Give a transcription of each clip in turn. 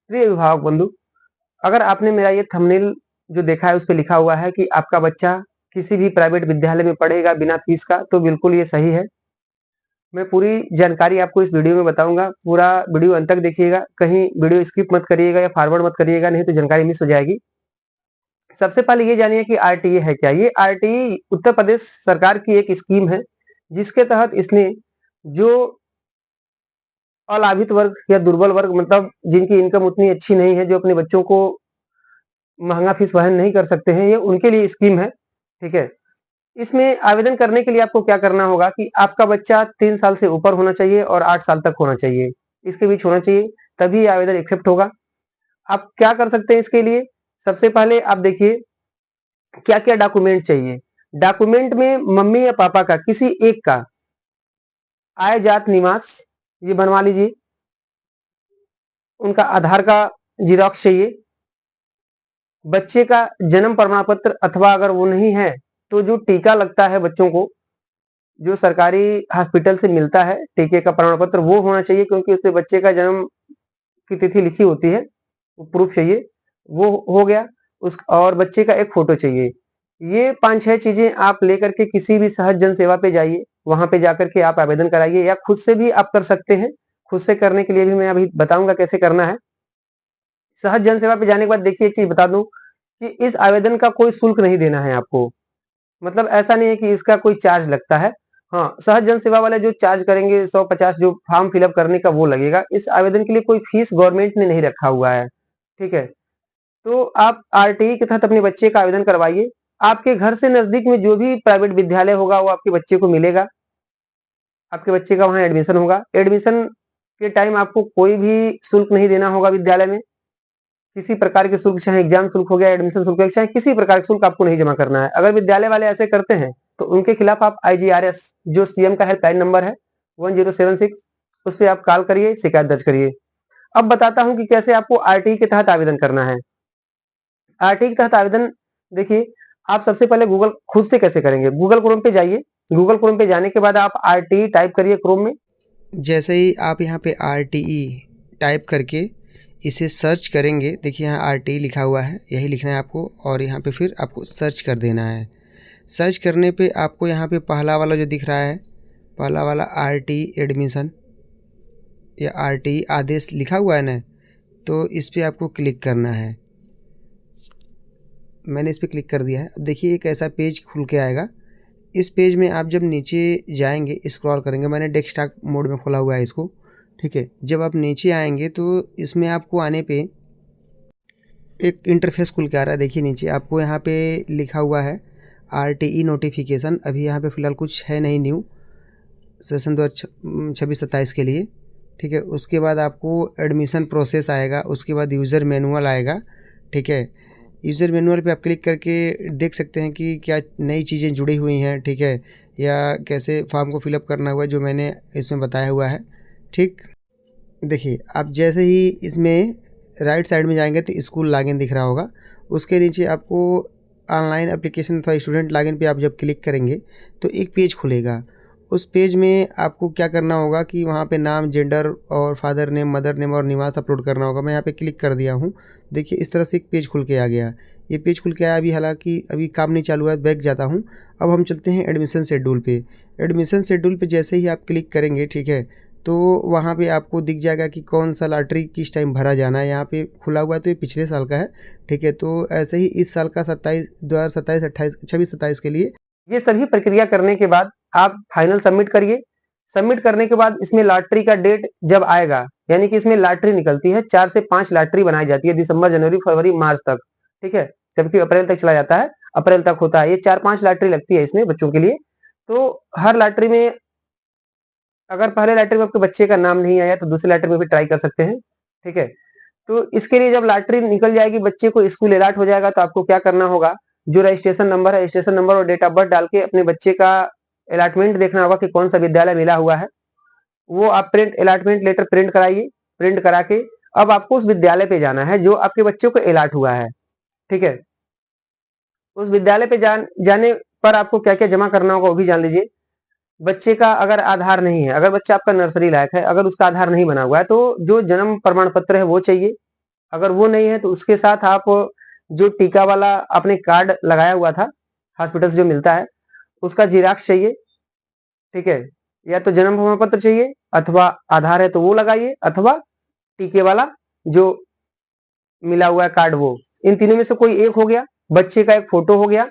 प्रिय अभिभावक बंधु, अगर आपने मेरा ये थंबनेल जो देखा है उस पे लिखा हुआ है कि आपका बच्चा किसी भी प्राइवेट विद्यालय में पढ़ेगा बिना फीस का, तो बिल्कुल ये सही है। मैं पूरी जानकारी आपको इस वीडियो में बताऊंगा। पूरा वीडियो अंत तक देखिएगा, कहीं वीडियो स्किप मत करिएगा या फॉरवर्ड मत करिएगा, नहीं तो जानकारी मिस हो जाएगी। सबसे पहले ये जानिए कि आरटीई है क्या। ये आरटीई उत्तर प्रदेश सरकार की एक स्कीम है, जिसके तहत इसने जो अलाभित वर्ग या दुर्बल वर्ग, मतलब जिनकी इनकम उतनी अच्छी नहीं है, जो अपने बच्चों को महंगा फीस वहन नहीं कर सकते हैं, ये उनके लिए स्कीम है। ठीक है। इसमें आवेदन करने के लिए आपको क्या करना होगा कि आपका बच्चा 3 साल से ऊपर होना चाहिए और 8 साल तक होना चाहिए, इसके बीच होना चाहिए, तभी आवेदन एक्सेप्ट होगा। आप क्या कर सकते हैं इसके लिए? सबसे पहले आप देखिए क्या क्या डॉक्यूमेंट चाहिए। डॉक्यूमेंट में मम्मी या पापा का किसी एक का आय जात निवास ये बनवा लीजिए। उनका आधार का जिरॉक्स चाहिए। बच्चे का जन्म प्रमाण पत्र, अथवा अगर वो नहीं है तो जो टीका लगता है बच्चों को, जो सरकारी हॉस्पिटल से मिलता है टीके का प्रमाण पत्र, वो होना चाहिए, क्योंकि उसपे बच्चे का जन्म की तिथि लिखी होती है, वो प्रूफ चाहिए। वो हो गया। उस और बच्चे का एक फोटो चाहिए। ये 5-6 चीजें आप लेकर के किसी भी सहज जन सेवा पे जाइए, वहां पे जाकर के आप आवेदन कराइए, या खुद से भी आप कर सकते हैं। खुद से करने के लिए भी मैं अभी बताऊंगा कैसे करना है। सहज जन सेवा पे जाने के बाद देखिए, एक चीज बता दूं कि इस आवेदन का कोई शुल्क नहीं देना है आपको। मतलब ऐसा नहीं है कि इसका कोई चार्ज लगता है। हाँ, सहज जन सेवा वाले जो चार्ज करेंगे 150, जो फॉर्म फिलअप करने का वो लगेगा। इस आवेदन के लिए कोई फीस गवर्नमेंट ने नहीं रखा हुआ है। ठीक है। तो आप आरटीई के तहत अपने बच्चे का आवेदन करवाइए। आपके घर से नजदीक में जो भी प्राइवेट विद्यालय होगा वो आपके बच्चे को मिलेगा। आपके बच्चे का वहां एडमिशन होगा। एडमिशन के टाइम आपको कोई भी शुल्क नहीं देना होगा विद्यालय में। किसी प्रकार के शुल्क, चाहे एग्जाम शुल्क हो गया, एडमिशन शुल्क हो गया, चाहे किसी प्रकार का शुल्क आपको नहीं जमा करना है। अगर विद्यालय वाले ऐसे करते हैं तो उनके खिलाफ आप IGRS, जो सीएम का हेल्पलाइन नंबर है 1076, उस पर आप कॉल करिए, शिकायत दर्ज करिए। अब बताता हूं कि कैसे आपको आरटीई के तहत आवेदन करना है। आरटीई के तहत आवेदन देखिए, आप सबसे पहले गूगल खुद से कैसे करेंगे, गूगल क्रोम पे जाइए। गूगल क्रोम पे जाने के बाद आप आरटीई टाइप करिए क्रोम में। जैसे ही आप यहाँ पे RTE टाइप करके इसे सर्च करेंगे, देखिए यहाँ RTE लिखा हुआ है, यही लिखना है आपको, और यहाँ पे फिर आपको सर्च कर देना है। सर्च करने पे आपको यहाँ पे पहला वाला जो दिख रहा है, पहला वाला RTE एडमिशन या RTE आदेश लिखा हुआ है ना, तो इस पर आपको क्लिक करना है। मैंने इस पर क्लिक कर दिया है। अब देखिए एक ऐसा पेज खुल के आएगा। इस पेज में आप जब नीचे जाएंगे, स्क्रॉल करेंगे, मैंने डेस्कटॉप मोड में खोला हुआ है इसको। ठीक है। जब आप नीचे आएंगे तो इसमें आपको आने पे एक इंटरफेस खुल के आ रहा है। देखिए नीचे आपको यहाँ पे लिखा हुआ है RTE नोटिफिकेशन। अभी यहाँ पे फ़िलहाल कुछ है नहीं न्यू, सेशन 2026-27 के लिए। ठीक है। उसके बाद आपको एडमिशन प्रोसेस आएगा, उसके बाद यूज़र मैनुअल आएगा। ठीक है। यूज़र मैनुअल पे आप क्लिक करके देख सकते हैं कि क्या नई चीज़ें जुड़ी हुई हैं। ठीक है। या कैसे फॉर्म को फिलअप करना हुआ है, जो मैंने इसमें बताया हुआ है। ठीक। देखिए आप जैसे ही इसमें राइट साइड में जाएंगे तो स्कूल लॉगिन दिख रहा होगा। उसके नीचे आपको ऑनलाइन एप्लीकेशन अथवा स्टूडेंट लॉगिन पे आप जब क्लिक करेंगे तो एक पेज खुलेगा। उस पेज में आपको क्या करना होगा कि वहाँ पे नाम, जेंडर और फादर नेम, मदर नेम और निवास अपलोड करना होगा। मैं यहाँ पे क्लिक कर दिया हूँ। देखिए इस तरह से एक पेज खुल के आ गया। ये पेज खुल के आया अभी, हालांकि अभी काम नहीं चालू है, बैक जाता हूँ। अब हम चलते हैं एडमिशन शेड्यूल पे। एडमिशन शेड्यूल पे जैसे ही आप क्लिक करेंगे, ठीक है, तो वहाँ पे आपको दिख जाएगा कि कौन सा लॉटरी किस टाइम भरा जाना है। यहाँ पे खुला हुआ है तो ये पिछले साल का है। ठीक है। तो ऐसे ही इस साल का 2027, 28, 26, 27 के लिए ये सभी प्रक्रिया करने के बाद आप फाइनल सबमिट करिए। सबमिट करने के बाद इसमें लॉटरी का डेट जब आएगा, यानी कि इसमें लॉटरी निकलती है, 4 से 5 लॉटरी बनाई जाती है दिसंबर, जनवरी, फरवरी, मार्च तक। ठीक है। जबकि अप्रैल तक चला जाता है, अप्रैल तक होता है। ये 4-5 लॉटरी लगती है इसमें बच्चों के लिए। तो हर लॉटरी में अगर पहले लॉटरी में आपके बच्चे का नाम नहीं आया तो दूसरी लॉटरी में भी ट्राई कर सकते हैं। ठीक है। तो इसके लिए जब लॉटरी निकल जाएगी, बच्चे को स्कूल अलॉट हो जाएगा, तो आपको क्या करना होगा, जो रजिस्ट्रेशन नंबर है, रजिस्ट्रेशन नंबर और डेट ऑफ बर्थ डाल के अपने बच्चे का अलॉटमेंट देखना होगा कि कौन सा विद्यालय मिला हुआ है। वो आप प्रिंट अलॉटमेंट लेटर प्रिंट कराइए। प्रिंट करा के अब आपको उस विद्यालय पे जाना है जो आपके बच्चे को अलॉट हुआ है। ठीक है। उस विद्यालय पे जाने पर आपको क्या क्या जमा करना होगा वो भी जान लीजिए। बच्चे का अगर आधार नहीं है, अगर बच्चा आपका नर्सरी लायक है, अगर उसका आधार नहीं बना हुआ है, तो जो जन्म प्रमाण पत्र है वो चाहिए। अगर वो नहीं है तो उसके साथ आप जो टीका वाला आपने कार्ड लगाया हुआ था हॉस्पिटल से जो मिलता है उसका जेरॉक्स चाहिए, ठीक है। या तो जन्म प्रमाण पत्र चाहिए अथवा आधार है तो वो लगाइए, अथवा टीके वाला जो मिला हुआ है कार्ड वो। इन तीनों में से कोई एक हो गया। बच्चे का एक फोटो हो गया,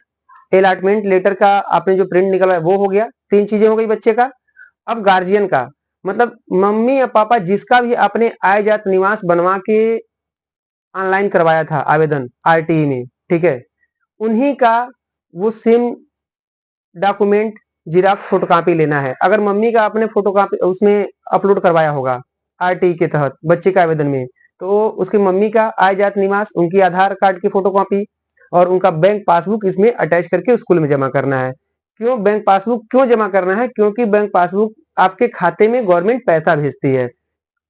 अलॉटमेंट लेटर का आपने जो प्रिंट निकलवाया वो हो गया। 3 चीजें हो गई बच्चे का। अब गार्जियन का, मतलब मम्मी या पापा जिसका भी आपने आय जात निवास बनवा के ऑनलाइन करवाया था आवेदन आरटीई में, ठीक है, उन्हीं का वो सेम डॉक्यूमेंट जेरॉक्स फोटोकॉपी लेना है। अगर मम्मी का आपने फोटोकॉपी उसमें अपलोड करवाया होगा आरटीई के तहत बच्चे के आवेदन में, तो उसकी मम्मी का आय जात निवास, उनकी आधार कार्ड की फोटोकॉपी और उनका बैंक पासबुक इसमें अटैच करके स्कूल में जमा करना है। क्यों बैंक पासबुक क्यों जमा करना है? क्योंकि बैंक पासबुक आपके खाते में गवर्नमेंट पैसा भेजती है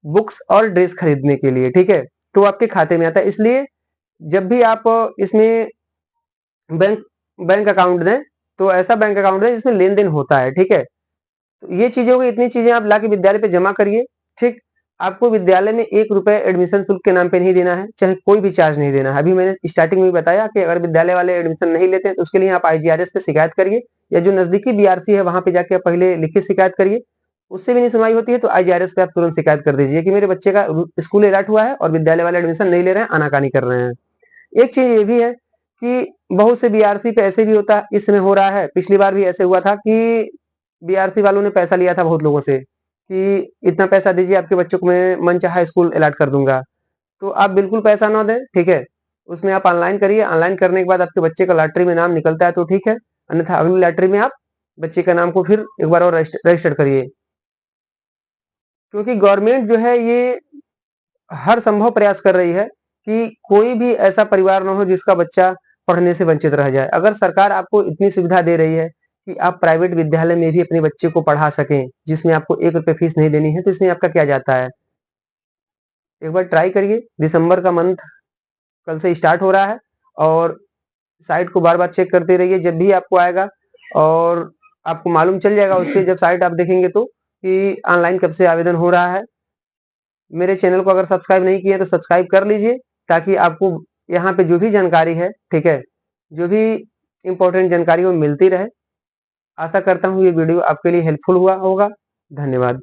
बुक्स और ड्रेस खरीदने के लिए, ठीक है, तो आपके खाते में आता है। इसलिए जब भी आप इसमें बैंक बैंक अकाउंट दें तो ऐसा बैंक अकाउंट दें जिसमें लेन देन होता है, ठीक है। तो ये चीजें हो गई, इतनी चीजें आप लाके विद्यालय पे जमा करिए, ठीक। आपको विद्यालय में 1 रुपए एडमिशन शुल्क के नाम पे नहीं देना है, चाहे कोई भी चार्ज नहीं देना है। अभी मैंने स्टार्टिंग में बताया कि अगर विद्यालय वाले एडमिशन नहीं लेते हैं तो उसके लिए आप आईजीआरएस पे शिकायत करिए, या जो नजदीकी बीआरसी है वहां पे जाके आप पहले लिखित शिकायत करिए। उससे भी नहीं सुनवाई होती है तो आईजीआरएस पे आप तुरंत शिकायत कर दीजिए कि मेरे बच्चे का स्कूल अलॉट हुआ है और विद्यालय वाले एडमिशन नहीं ले रहे हैं, आनाकानी कर रहे हैं। एक चीज ये भी है कि बहुत से बीआरसी पे ऐसे भी होता है, इस समय हो रहा है, पिछली बार भी ऐसे हुआ था कि बीआरसी वालों ने पैसा लिया था बहुत लोगों से कि इतना पैसा दीजिए आपके बच्चों को मैं मनचाहा स्कूल अलॉट कर दूंगा। तो आप बिल्कुल पैसा ना दें, ठीक है। उसमें आप ऑनलाइन करिए, ऑनलाइन करने के बाद आपके बच्चे का लॉटरी में नाम निकलता है तो ठीक है, अन्यथा अगली लॉटरी में आप बच्चे का नाम को फिर एक बार और रजिस्टर करिए। क्योंकि गवर्नमेंट जो है ये हर संभव प्रयास कर रही है कि कोई भी ऐसा परिवार ना हो जिसका बच्चा पढ़ने से वंचित रह जाए। अगर सरकार आपको इतनी सुविधा दे रही है कि आप प्राइवेट विद्यालय में भी अपने बच्चे को पढ़ा सकें, जिसमें आपको 1 रुपए फीस नहीं देनी है, तो इसमें आपका क्या जाता है? एक बार ट्राई करिए। दिसंबर का मंथ कल से स्टार्ट हो रहा है और साइट को बार-बार चेक करते रहिए जब भी आपको आएगा, और आपको मालूम चल जाएगा उस पे जब साइट आप देखेंगे तो कि ऑनलाइन कब से आवेदन हो रहा है। मेरे चैनल को अगर सब्सक्राइब नहीं किए तो सब्सक्राइब कर लीजिए, ताकि आपको यहाँ पे जो भी जानकारी है, ठीक है, जो भी इम्पोर्टेंट जानकारी वो मिलती रहे। आशा करता हूँ ये वीडियो आपके लिए हेल्पफुल हुआ होगा। धन्यवाद।